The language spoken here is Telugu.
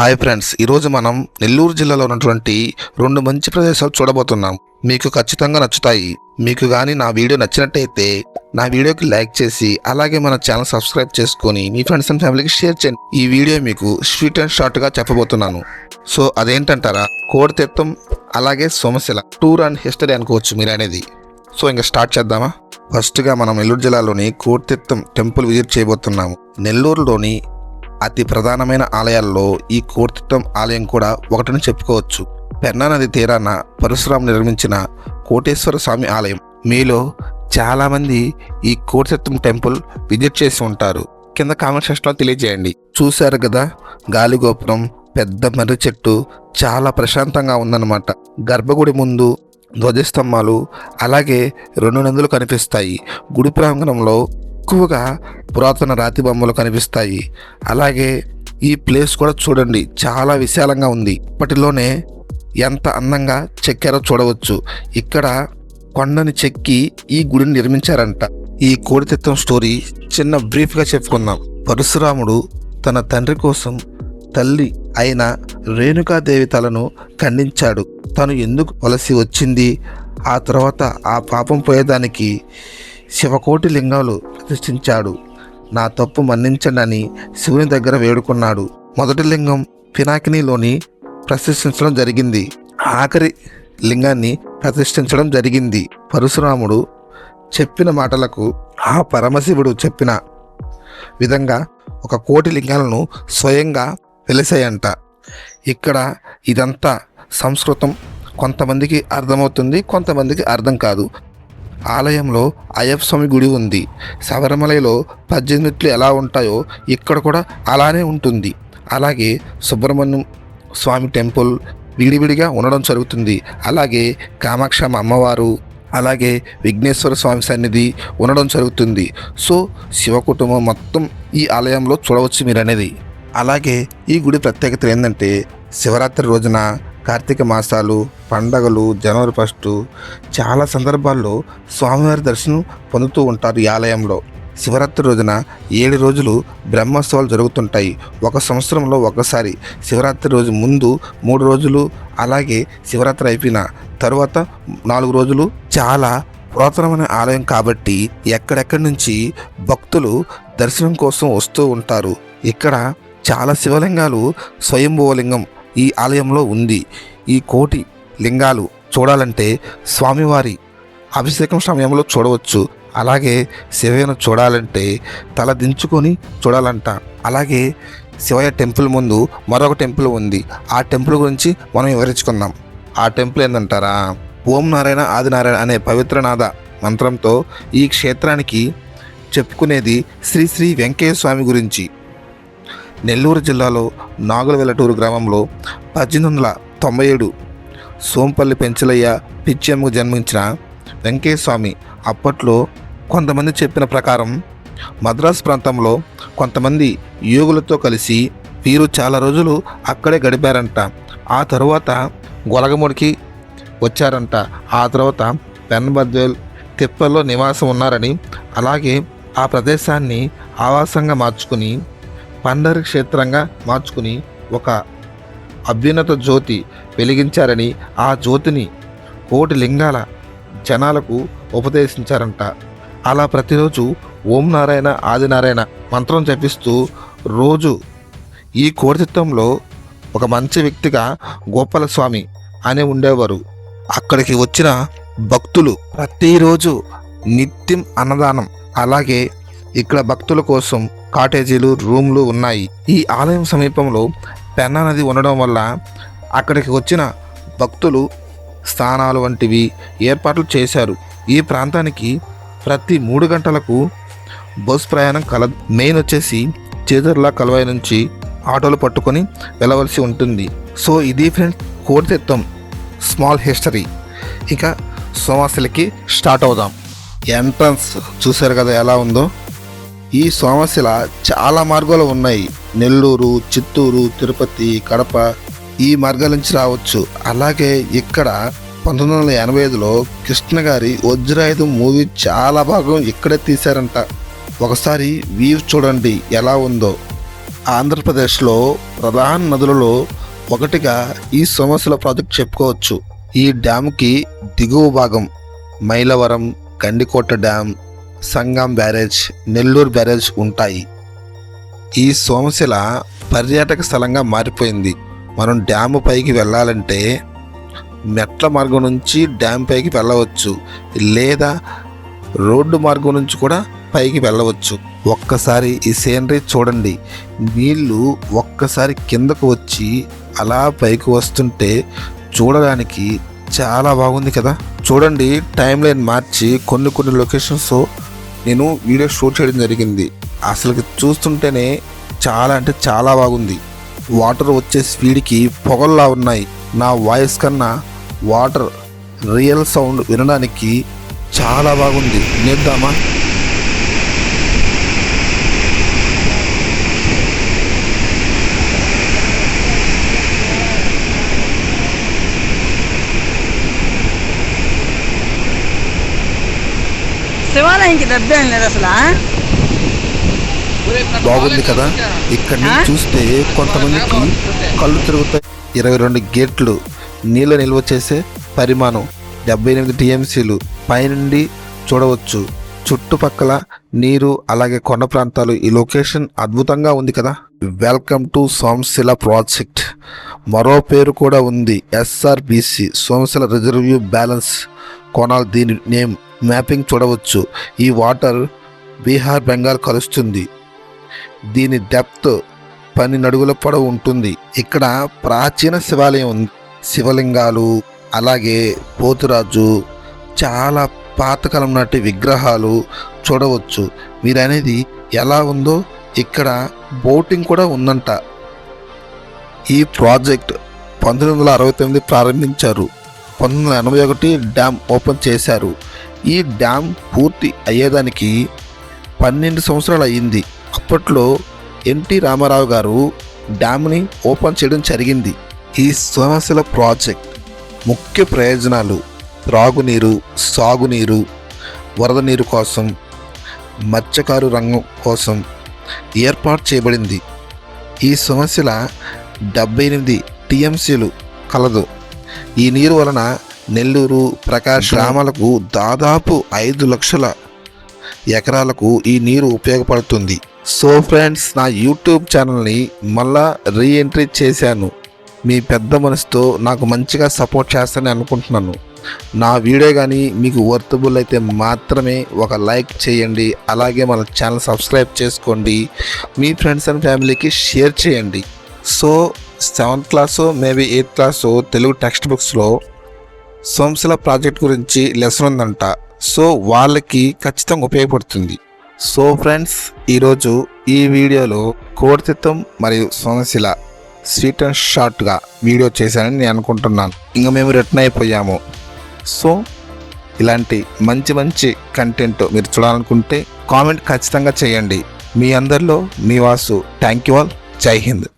హాయ్ ఫ్రెండ్స్, ఈరోజు మనం నెల్లూరు జిల్లాలో ఉన్నటువంటి 2 మంచి ప్రదేశాలు చూడబోతున్నాం. మీకు ఖచ్చితంగా నచ్చుతాయి. మీకు కానీ నా వీడియో నచ్చినట్టయితే నా వీడియోకి లైక్ చేసి అలాగే మన ఛానల్ సబ్స్క్రైబ్ చేసుకొని మీ ఫ్రెండ్స్ అండ్ ఫ్యామిలీకి షేర్ చేయండి. ఈ వీడియో మీకు స్వీట్ అండ్ షార్ట్గా చెప్పబోతున్నాను. సో అదేంటంటారా, కోడితెత్తం అలాగే సోమశిల టూర్ అండ్ హిస్టరీ అనుకోవచ్చు మీరు అనేది. సో ఇంకా స్టార్ట్ చేద్దామా? ఫస్ట్గా మనం నెల్లూరు జిల్లాలోని కోడితెత్తం టెంపుల్ విజిట్ చేయబోతున్నాము. నెల్లూరులోని అతి ప్రధానమైన ఆలయాల్లో ఈ కోడితెత్తం ఆలయం కూడా ఒకటని చెప్పుకోవచ్చు. పెన్నా నది తీరాన పరశురాము నిర్మించిన కోటేశ్వర స్వామి ఆలయం. మీలో చాలామంది ఈ కోడితెత్తం టెంపుల్ విజిట్ చేసి ఉంటారు. కింద కామెంట్ సెక్షన్లో తెలియజేయండి. చూశారు కదా, గాలిగోపురం, పెద్ద మర్రి చెట్టు చాలా ప్రశాంతంగా ఉందన్నమాట. గర్భగుడి ముందు ధ్వజస్తంభాలు అలాగే 2 నందులు కనిపిస్తాయి. గుడి ప్రాంగణంలో ఎక్కువగా పురాతన రాతి బొమ్మలు కనిపిస్తాయి. అలాగే ఈ ప్లేస్ కూడా చూడండి, చాలా విశాలంగా ఉంది. ఇప్పటిలోనే ఎంత అందంగా చెక్కారో చూడవచ్చు. ఇక్కడ కొండని చెక్కి ఈ గుడిని నిర్మించారంట. ఈ కోడితెత్తం స్టోరీ చిన్న బ్రీఫ్గా చెప్పుకుందాం. పరశురాముడు తన తండ్రి కోసం తల్లి అయిన రేణుకాదేవి తలను ఖండించాడు. తను ఎందుకు వలసి వచ్చింది, ఆ తర్వాత ఆ పాపం పోయేదానికి శివకోటి లింగాలు ప్రతిష్ఠించాడు. నా తప్పు మన్నించండి అని శివుని దగ్గర వేడుకున్నాడు. మొదటి లింగం పినాకినిలోని ప్రతిష్ఠించడం జరిగింది. ఆఖరి లింగాన్ని ప్రతిష్ఠించడం జరిగింది. పరశురాముడు చెప్పిన మాటలకు ఆ పరమశివుడు చెప్పిన విధంగా 1 కోటి లింగాలను స్వయంగా వెలిసాయంట. ఇక్కడ ఇదంతా సంస్కృతం. కొంతమందికి అర్థమవుతుంది, కొంతమందికి అర్థం కాదు. ఆలయంలో అయ్యప్ప స్వామి గుడి ఉంది. శబరిమలలో 18 మెట్లు ఎలా ఉంటాయో ఇక్కడ కూడా అలానే ఉంటుంది. అలాగే సుబ్రహ్మణ్యం స్వామి టెంపుల్ విడివిడిగా ఉండడం జరుగుతుంది. అలాగే కామాక్షమ్మ అమ్మవారు అలాగే విఘ్నేశ్వర స్వామి సన్నిధి ఉండడం జరుగుతుంది. సో శివ కుటుంబం మొత్తం ఈ ఆలయంలో చూడవచ్చు మీరు అనేది. అలాగే ఈ గుడి ప్రత్యేకత ఏంటంటే, శివరాత్రి రోజున, కార్తీక మాసాలు, పండగలు, జనవరి 1 చాలా సందర్భాల్లో స్వామివారి దర్శనం పొందుతూ ఉంటారు ఈ ఆలయంలో. శివరాత్రి రోజున 7 రోజులు బ్రహ్మోత్సవాలు జరుగుతుంటాయి. 1 సంవత్సరంలో ఒకసారి. శివరాత్రి రోజు ముందు 3 రోజులు, అలాగే శివరాత్రి అయిపోయిన తరువాత 4 రోజులు. చాలా పురాతనమైన ఆలయం కాబట్టి ఎక్కడెక్కడి నుంచి భక్తులు దర్శనం కోసం వస్తూ ఉంటారు. ఇక్కడ చాలా శివలింగాలు, స్వయంభూవలింగం ఈ ఆలయంలో ఉంది. ఈ కోటి లింగాలు చూడాలంటే స్వామివారి అభిషేకం సమయంలో చూడవచ్చు. అలాగే శివయ్యను చూడాలంటే తల దించుకొని చూడాలంట. అలాగే శివయ్య టెంపుల్ ముందు మరొక టెంపుల్ ఉంది. ఆ టెంపుల్ గురించి మనం వివరించుకుందాం. ఆ టెంపుల్ ఏంటంటారా, ఓం నారాయణ ఆదినారాయణ అనే పవిత్రనాద మంత్రంతో ఈ క్షేత్రానికి చెప్పుకునేది శ్రీ శ్రీ వెంకయ్య స్వామి గురించి. నెల్లూరు జిల్లాలో నాగులవెల్లటూరు గ్రామంలో 1897 సోంపల్లి పెంచలయ్య పిచ్చమ్మకు జన్మించిన వెంకయ్య స్వామి అప్పట్లో కొంతమంది చెప్పిన ప్రకారం మద్రాసు ప్రాంతంలో కొంతమంది యోగులతో కలిసి వీరు చాలా రోజులు అక్కడే గడిపారంట. ఆ తరువాత గొలగముడికి వచ్చారంట. ఆ తర్వాత పెన్బద్వేల్ తిప్పల్లో నివాసం ఉన్నారని, అలాగే ఆ ప్రదేశాన్ని ఆవాసంగా మార్చుకుని పండరి క్షేత్రంగా మార్చుకుని ఒక అభ్యున్నత జ్యోతి వెలిగించారని, ఆ జ్యోతిని 1 కోటి లింగాల జనాలకు ఉపదేశించారంట. అలా ప్రతిరోజు ఓం నారాయణ ఆదినారాయణ మంత్రం జపిస్తూ రోజు ఈ కోడితెత్తంలో ఒక మంచి వ్యక్తిగా గోపాల స్వామి అని ఉండేవారు. అక్కడికి వచ్చిన భక్తులు ప్రతిరోజు నిత్యం అన్నదానం, అలాగే ఇక్కడ భక్తుల కోసం కాటేజీలు, రూమ్లు ఉన్నాయి. ఈ ఆలయం సమీపంలో పెన్నా నది ఉండడం వల్ల అక్కడికి వచ్చిన భక్తులు స్నానాలు వంటివి ఏర్పాట్లు చేశారు. ఈ ప్రాంతానికి ప్రతి 3 గంటలకు బస్ ప్రయాణం కలదు. మెయిన్ వచ్చేసి చేదర్ల కలవాయి నుంచి ఆటోలు పట్టుకొని వెళ్ళవలసి ఉంటుంది. సో ఇది ఫ్రెండ్స్ కోడితెత్తం స్మాల్ హిస్టరీ. ఇక సోమశిలకి స్టార్ట్ అవుదాం. ఎంట్రన్స్ చూశారు కదా ఎలా ఉందో. ఈ సోమశిల చాలా మార్గాలు ఉన్నాయి. నెల్లూరు, చిత్తూరు, తిరుపతి, కడప ఈ మార్గాల నుంచి రావచ్చు. అలాగే ఇక్కడ 1985లో కృష్ణ గారి వజ్రాయుధం మూవీ చాలా భాగం ఇక్కడే తీశారంట. ఒకసారి వ్యూ చూడండి ఎలా ఉందో. ఆంధ్రప్రదేశ్లో ప్రధాన నదులలో ఒకటిగా ఈ సోమశిల ప్రాజెక్ట్ చెప్పుకోవచ్చు. ఈ డ్యామ్కి దిగువ భాగం మైలవరం, గండికోట డ్యామ్, సంగం బ్యారేజ్, నెల్లూరు బ్యారేజ్ ఉంటాయి. ఈ సోమశిల పర్యాటక స్థలంగా మారిపోయింది. మనం డ్యాము పైకి వెళ్ళాలంటే మెట్ల మార్గం నుంచి డ్యామ్ పైకి వెళ్ళవచ్చు, లేదా రోడ్డు మార్గం నుంచి కూడా పైకి వెళ్ళవచ్చు. ఒక్కసారి ఈ సీనరీ చూడండి. నీళ్లు ఒక్కసారి కిందకు వచ్చి అలా పైకి వస్తుంటే చూడడానికి చాలా బాగుంది కదా. చూడండి, టైం లైన్ మార్చి కొన్ని లొకేషన్స్ నేను వీడియో షూట్ చేయడం జరిగింది. అసలు చూస్తుంటేనే చాలా అంటే చాలా బాగుంది. వాటర్ వచ్చే స్పీడ్కి పొగల్లా ఉన్నాయి. నా వాయిస్ కన్నా వాటర్ రియల్ సౌండ్ వినడానికి చాలా బాగుంది. నేద్దామా? శివాలయంకి డబ్బేం లేదు అసలు. బాగుంది కదా. ఇక్కడి నుంచి చూస్తే కొంతమందికి కళ్ళు తిరుగుతాయి. 22 గేట్లు, నీళ్ళ నిల్వ చేసే పరిమాణం 78 టీఎంసీలు పైనుండి చూడవచ్చు. చుట్టుపక్కల నీరు, అలాగే కొండ ప్రాంతాలు. ఈ లొకేషన్ అద్భుతంగా ఉంది కదా. Welcome to Somasila project. మరో పేరు కూడా ఉంది, SRBC, సోమశిల రిజర్వ్యూ బ్యాలెన్స్ కొనాలి. దీని నేమ్ మ్యాపింగ్ చూడవచ్చు. ఈ వాటర్ బీహార్, బెంగాల్ కలుస్తుంది. దీని డెప్త్ 12 అడుగుల పొడవు ఉంటుంది. ఇక్కడ ప్రాచీన శివాలయం ఉంది. శివలింగాలు, అలాగే పోతురాజు, చాలా పాతకాలం నాటి విగ్రహాలు చూడవచ్చు. మీరు అనేది ఎలా ఉందో ఇక్కడ బోటింగ్ కూడా ఉందంట. ఈ ప్రాజెక్ట్ 1969 ప్రారంభించారు. 1981 డ్యామ్ ఓపెన్ చేశారు. ఈ డ్యామ్ పూర్తి అయ్యేదానికి 12 సంవత్సరాలు అయ్యింది. అప్పట్లో ఎన్టీ రామారావు గారు డ్యామ్ని ఓపెన్ చేయడం జరిగింది. ఈ సోమశిల ప్రాజెక్ట్ ముఖ్య ప్రయోజనాలు: త్రాగునీరు, సాగునీరు, వరద నీరు కోసం, మత్స్యకారు రంగం కోసం ఏర్పాటు చేయబడింది. ఈ సోమశిల 78 టీఎంసీలు కలదు. ఈ నీరు వలన నెల్లూరు, ప్రకాశం గ్రామాలకు దాదాపు 5 లక్షల ఎకరాలకు ఈ నీరు ఉపయోగపడుతుంది. సో ఫ్రెండ్స్, నా యూట్యూబ్ ఛానల్ని మళ్ళా రీఎంట్రీ చేశాను. మీ పెద్ద మనసుతో నాకు మంచిగా సపోర్ట్ చేస్తానని అనుకుంటున్నాను. నా వీడియో కానీ మీకు వర్తబుల్ అయితే మాత్రమే ఒక లైక్ చేయండి. అలాగే మన ఛానల్ సబ్స్క్రైబ్ చేసుకోండి. మీ ఫ్రెండ్స్ అండ్ ఫ్యామిలీకి షేర్ చేయండి. So 7th class, maybe 8th class Telugu text బుక్స్లో సోమశిల ప్రాజెక్ట్ గురించి లెసన్ ఉందంట. సో వాళ్ళకి ఖచ్చితంగా ఉపయోగపడుతుంది. సో ఫ్రెండ్స్, ఈరోజు ఈ వీడియోలో కోడితిత్తం మరియు సోమశిల స్వీట్ అండ్ షార్ట్గా వీడియో చేశానని నేను అనుకుంటున్నాను. ఇంకా మేము రిటర్న్ అయిపోయాము. సో ఇలాంటి మంచి కంటెంట్ మీరు చూడాలనుకుంటే కామెంట్ ఖచ్చితంగా చేయండి. మీ అందరిలో మీ వాసు. Thank you all. జై హింద్.